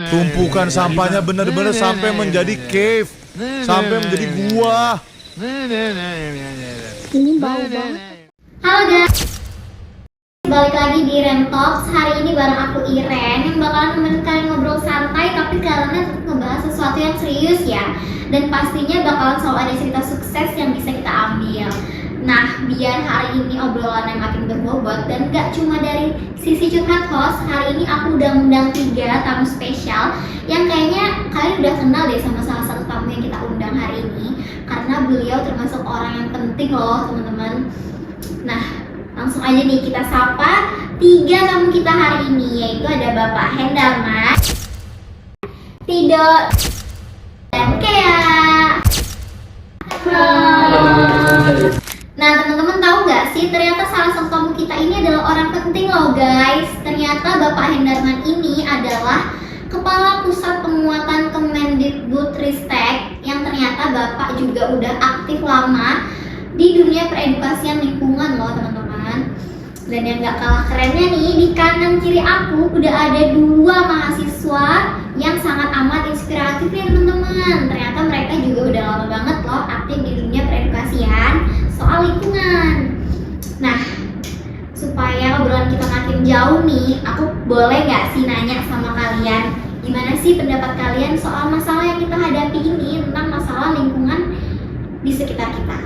Tumpukan sampahnya benar-benar sampai menjadi cave, sampai menjadi gua. Ini bau banget. Halo guys, balik lagi di Ren Talks. Hari ini bareng aku Iren yang bakalan nemenin kalian ngobrol santai, tapi karena tetap ngebahas sesuatu yang serius ya. Dan pastinya bakalan selalu ada cerita sukses yang bisa kita ambil. Nah, biar hari ini obrolannya makin berbobot dan gak cuma dari sisi curhat host, hari ini aku udah undang 3 tamu spesial yang kayaknya kalian udah kenal deh sama salah satu tamu yang kita undang hari ini, karena beliau termasuk orang yang penting loh teman-teman. Nah, langsung aja nih kita sapa 3 tamu kita hari ini, yaitu ada Bapak Hendarman, Tido, dan Kea. Nah, teman-teman tahu nggak sih, ternyata salah satu tamu kita ini adalah orang penting loh guys. Ternyata Bapak Hendarman ini adalah Kepala Pusat Penguatan Kemendikbudristek, yang ternyata Bapak juga udah aktif lama di dunia peredukasian lingkungan loh teman-teman. Dan yang gak kalah kerennya nih, di kanan kiri aku udah ada 2 mahasiswa yang sangat amat inspiratif nih teman-teman. Ternyata mereka juga udah lama banget loh aktif di dunia peredukasian soal lingkungan. Nah, supaya obrolan kita makin jauh nih, aku boleh gak sih nanya sama kalian, gimana sih pendapat kalian soal masalah yang kita hadapi ini, tentang masalah lingkungan di sekitar kita?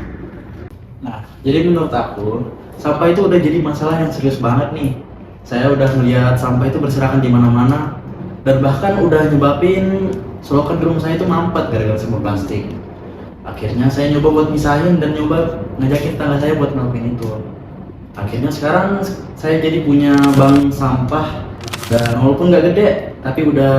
Nah, jadi menurut aku, sampah itu udah jadi masalah yang serius banget nih. Saya udah melihat sampah itu berserakan di mana-mana, dan bahkan udah nyebabin selokan di rumah saya itu mampet gara-gara sampah plastik. Akhirnya saya nyoba buat misahin dan nyoba ngajakin tetangga saya buat ngelakuin itu. Akhirnya sekarang saya jadi punya bank sampah, dan walaupun nggak gede, tapi udah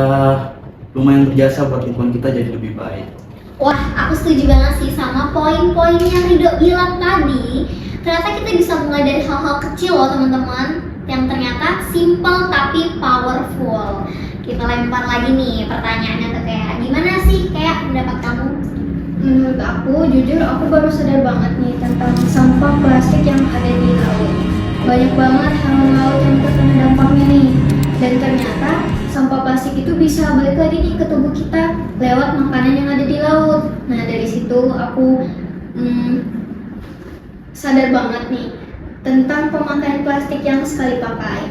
lumayan berjasa buat lingkungan kita jadi lebih baik. Wah, aku setuju banget sih sama poin-poin yang Rido bilang tadi. Ternyata kita bisa mulai dari hal-hal kecil loh teman-teman, yang ternyata simple tapi powerful. Kita lempar lagi nih pertanyaannya ke Kayak. Gimana sih Kayak pendapat kamu? Menurut aku, jujur aku baru sadar banget nih tentang sampah plastik yang ada di laut. Banyak banget hewan laut yang terkena dampaknya nih. Dan ternyata sampah plastik itu bisa balik lagi nih ke tubuh kita lewat makanan yang ada di laut. Nah, dari situ aku sadar banget nih tentang pemakaian plastik yang sekali pakai.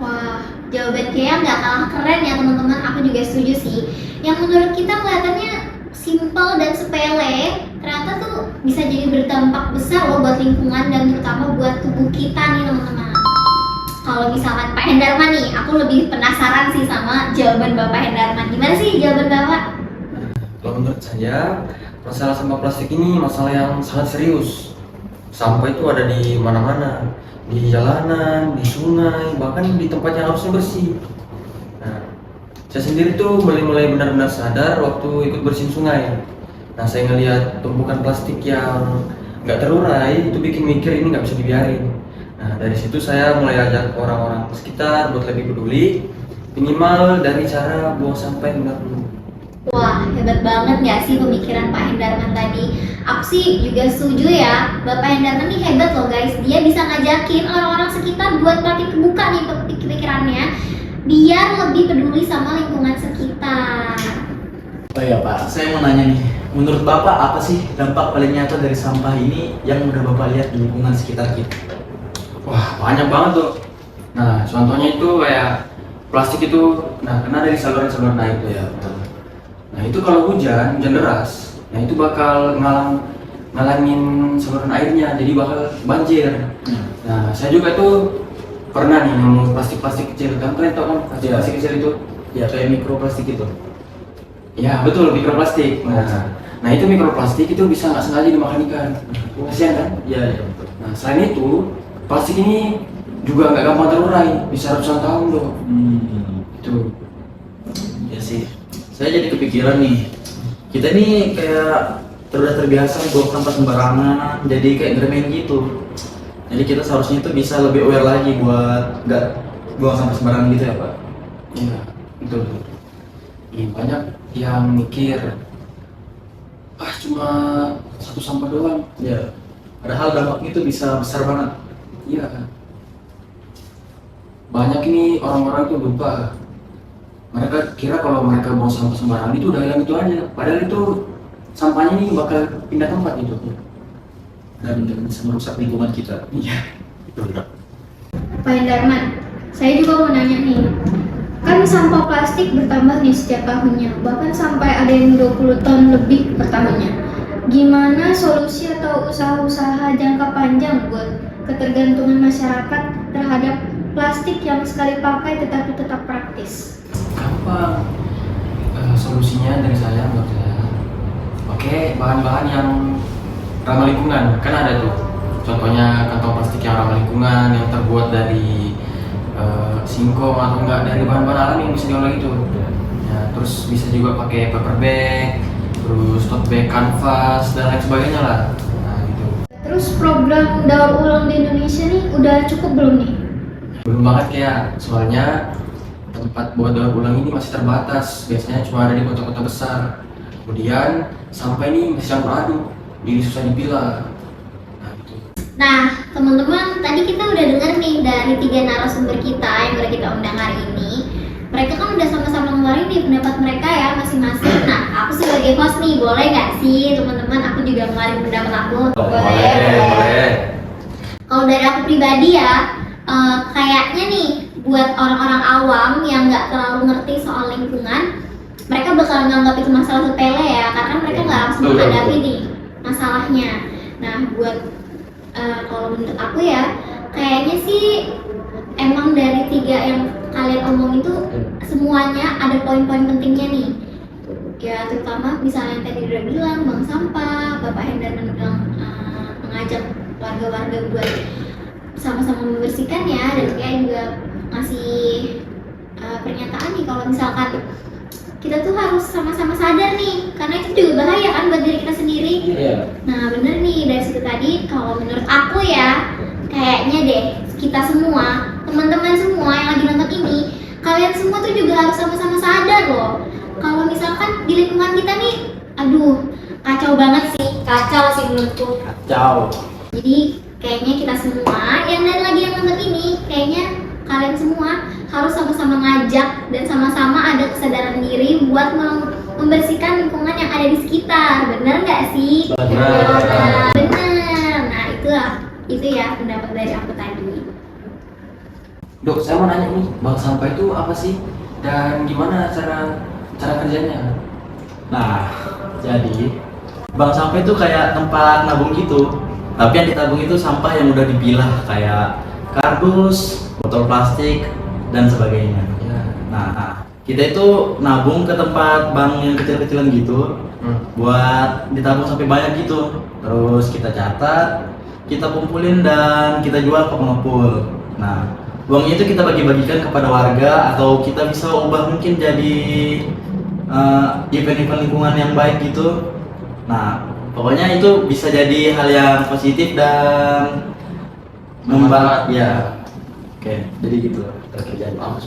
Wah, jawaban Kayak nggak kalah keren ya teman-teman. Aku juga setuju sih. Yang menurut kita kelihatannya simple dan sepele, ternyata tuh bisa jadi berdampak besar loh buat lingkungan dan terutama buat tubuh kita nih teman-teman. Kalau misalkan Pak Hendarman nih, aku lebih penasaran sih sama jawaban Bapak Hendarman. Gimana sih jawaban Bapak? Kalau menurut saya, masalah sampah plastik ini masalah yang sangat serius. Sampah itu ada di mana-mana, di jalanan, di sungai, bahkan di tempat yang harusnya bersih. Nah, saya sendiri tuh mulai benar-benar sadar waktu ikut bersihin sungai. Nah, saya ngelihat tumpukan plastik yang nggak terurai, itu bikin mikir ini nggak bisa dibiarin. Nah, dari situ saya mulai ajak orang-orang sekitar buat lebih peduli, minimal dari cara buang sampah yang benar dulu. Wah, hebat banget nggak sih pemikiran Pak Hendarman tadi? Aku sih juga setuju ya, Bapak Hendarman nih hebat loh guys. Dia bisa ngajakin orang-orang sekitar buat makin kebuka nih pikirannya, biar lebih peduli sama lingkungan sekitar. Oh iya Pak, saya mau nanya nih, menurut Bapak apa sih dampak paling nyata dari sampah ini yang udah Bapak lihat di lingkungan sekitar kita? Wah, banyak banget tuh. Nah, contohnya itu kayak plastik itu, kena dari saluran-saluran air tuh ya. Nah, itu kalau hujan deras, nah itu bakal ngalangin saluran airnya, jadi bakal banjir. Nah, saya juga tuh pernah nih nemu plastik kecil, kan kalian tau kan plastik kecil itu? Ya kayak mikroplastik itu. Ya betul, mikroplastik. Nah itu mikroplastik itu bisa nggak sengaja dimakan ikan. Kasian kan? Iya betul. Nah selain itu, plastik ini juga nggak gampang terurai, bisa ratusan tahun loh. Itu. Ya sih. Saya jadi kepikiran nih. Kita ini kayak udah terbiasa buang sampah sembarangan, jadi kayak ngeremehin gitu. Jadi kita seharusnya itu bisa lebih aware lagi buat nggak buang sampah sembarangan gitu ya Pak. Iya, betul. Banyak yang mikir, cuma satu sampah doang. Ya. Padahal dampaknya itu bisa besar banget. Iya. Banyak ini orang-orang tuh lupa Mereka kira kalau mereka buang sampah sembarangan itu udah hilang itu aja. Padahal itu sampahnya ini bakal pindah tempat gitu. Dan bisa merusak lingkungan kita. Iya. Betul nggak? Pak Hendarman, saya juga mau nanya nih. Kan sampah plastik bertambah nih setiap tahunnya, bahkan sampai ada yang 20 ton lebih per tahunnya. Gimana solusi atau usaha-usaha jangka panjang buat ketergantungan masyarakat terhadap plastik yang sekali pakai tetapi tetap praktis? Apa solusinya dari saya menurut saya? Pakai bahan-bahan yang ramah lingkungan. Kan ada tuh. Contohnya kantong plastik yang ramah lingkungan yang terbuat dari singkong atau enggak dari bahan-bahan alami yang bisa diolah itu. Ya, terus bisa juga pakai paper bag, terus tote bag kanvas dan lain sebagainya lah. Nah, gitu. Terus program daur ulang di Indonesia nih udah cukup belum nih? Belum banget ya, soalnya tempat buat daur ulang ini masih terbatas. Biasanya cuma ada di kota-kota besar. Kemudian sampah ini masih campur aduk, jadi susah dipilah. Nah, teman-teman, tadi kita udah denger nih dari 3 narasumber kita yang udah kita undang hari ini. Mereka kan udah sama-sama ngeluarin nih pendapat mereka ya masing-masing. Nah, aku sebagai host nih, boleh nggak sih teman-teman aku juga ngeluarin pendapat aku? Boleh. Kalau dari aku pribadi ya, kayaknya nih buat orang-orang awam yang nggak terlalu ngerti soal lingkungan, mereka bakal nganggap itu masalah sepele ya, karena mereka nggak langsung menghadapi nih masalahnya. Nah, buat kalau menurut aku ya, kayaknya sih emang dari 3 yang kalian omong itu semuanya ada poin-poin pentingnya nih. Ya terutama misalnya yang tadi udah bilang Bang Sampah, Bapak Hendarman bilang mengajak warga-warga buat sama-sama membersihkan ya, dan kayak juga ngasih pernyataan nih kalau misalkan kita tuh harus sama-sama sadar nih, karena itu juga bahaya kan buat diri kita sendiri. Nah bener nih, dari situ tadi kalau menurut aku ya, kayaknya deh kita semua, teman-teman semua yang lagi nonton ini, kalian semua tuh juga harus sama-sama sadar loh, kalau misalkan di lingkungan kita nih, aduh kacau banget sih, kacau sih menurutku. Kacau. Jadi kayaknya kita semua yang dan lagi yang nonton ini, kayaknya kalian semua harus sama-sama ngajak dan sama-sama ada kesadaran diri buat membersihkan lingkungan yang ada di sekitar. Bener nggak sih? Bener. Bener. Nah itu ya pendapat dari aku tadi. Dok, saya mau nanya nih, bank sampah itu apa sih? Dan gimana cara kerjanya? Nah, jadi bank sampah itu kayak tempat nabung gitu. Tapi yang ditabung itu sampah yang udah dipilah kayak kardus, botol plastik, dan sebagainya. Ya. Nah, kita itu nabung ke tempat bank yang kecil-kecilan gitu, buat ditabung sampai banyak gitu. Terus kita catat, kita kumpulin dan kita jual ke pengepul. Nah, uangnya itu kita bagi-bagikan kepada warga atau kita bisa ubah mungkin jadi event-event lingkungan yang baik gitu. Nah, pokoknya itu bisa jadi hal yang positif dan membantu ya. Oke, jadi gitu kerjaan bagus.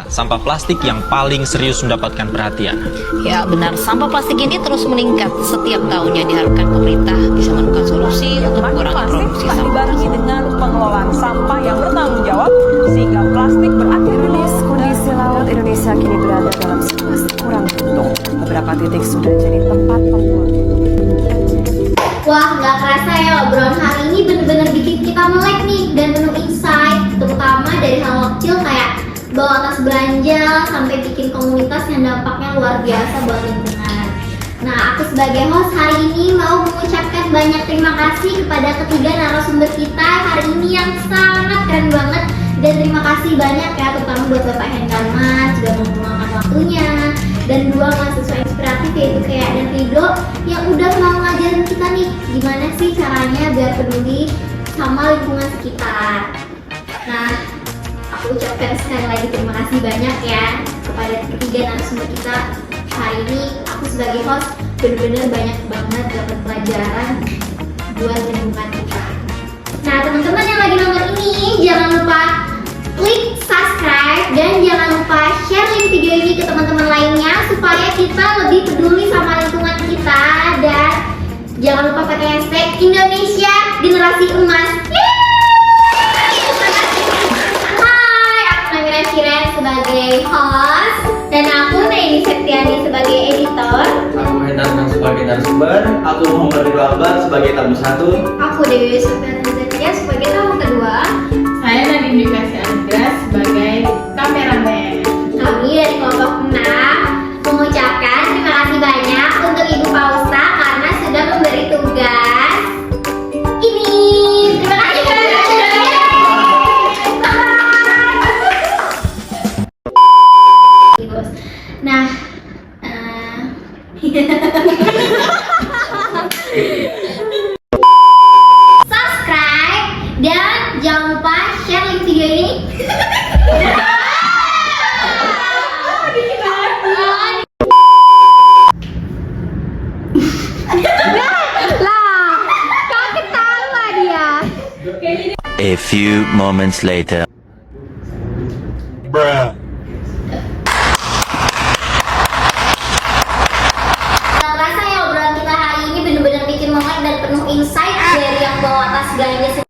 Sampah plastik yang paling serius mendapatkan perhatian. Ya benar, sampah plastik ini terus meningkat setiap tahunnya. Diharapkan pemerintah bisa menemukan solusi untuk mengurangi produksi sampah. Dibarengi dengan pengelolaan sampah yang bertanggung jawab sehingga plastik berakhir rilis. Kondisi laut Indonesia kini berada dalam situasi kurang beruntung. Beberapa titik sudah jadi tempat pembuangan. Wah, nggak kerasa ya obrolan hari ini bener-bener bikin kita melek nih dan penuh insight, terutama dari hal kecil kayak bawa tas belanja sampai bikin komunitas yang dampaknya luar biasa buat lingkungan. Nah, aku sebagai host hari ini mau mengucapkan banyak terima kasih kepada ketiga narasumber kita hari ini yang sangat keren banget, dan terima kasih banyak ya terutama buat Bapak Hendarman sudah meluangkan waktunya, dan 2 mahasiswa inspiratif yaitu kayak dan Rido yang udah mau ngajarin kita nih gimana sih caranya biar peduli sama lingkungan sekitar. Nah, aku ucapkan sekali lagi terima kasih banyak ya kepada ketiga narasumber kita hari ini. Aku sebagai host bener-bener banyak banget dapat pelajaran buat lingkungan kita. Nah, teman-teman yang lagi nonton ini jangan lupa klik subscribe dan jangan lupa share link video ini ke teman-teman lainnya supaya kita lebih peduli sama lingkungan kita, dan jangan lupa pakai hashtag Indonesia Generasi Emas. Hai, aku Namira Shiren sebagai sebagai host dan aku Naini Septiani sebagai editor. Aku Hendarman sebagai narasumber. Aku Muhammad Ridho Akbar sebagai tamu satu. Aku Dewi Sofian Zakia sebagai tamu kedua. Saya Nadine Dikasih Andra sebagai kameramen. Kami dari kelompok 6 mengucapkan terima kasih banyak untuk Ibu Pausta karena sudah memberi tugas ini. Terima kasih banyak. Nah, subscribe dan jangan lupa share link video ini. A few moments later. Tak terasa ya obrolan kita hari ini benar-benar bikin momen dan penuh insight dari yang bawa tas belanja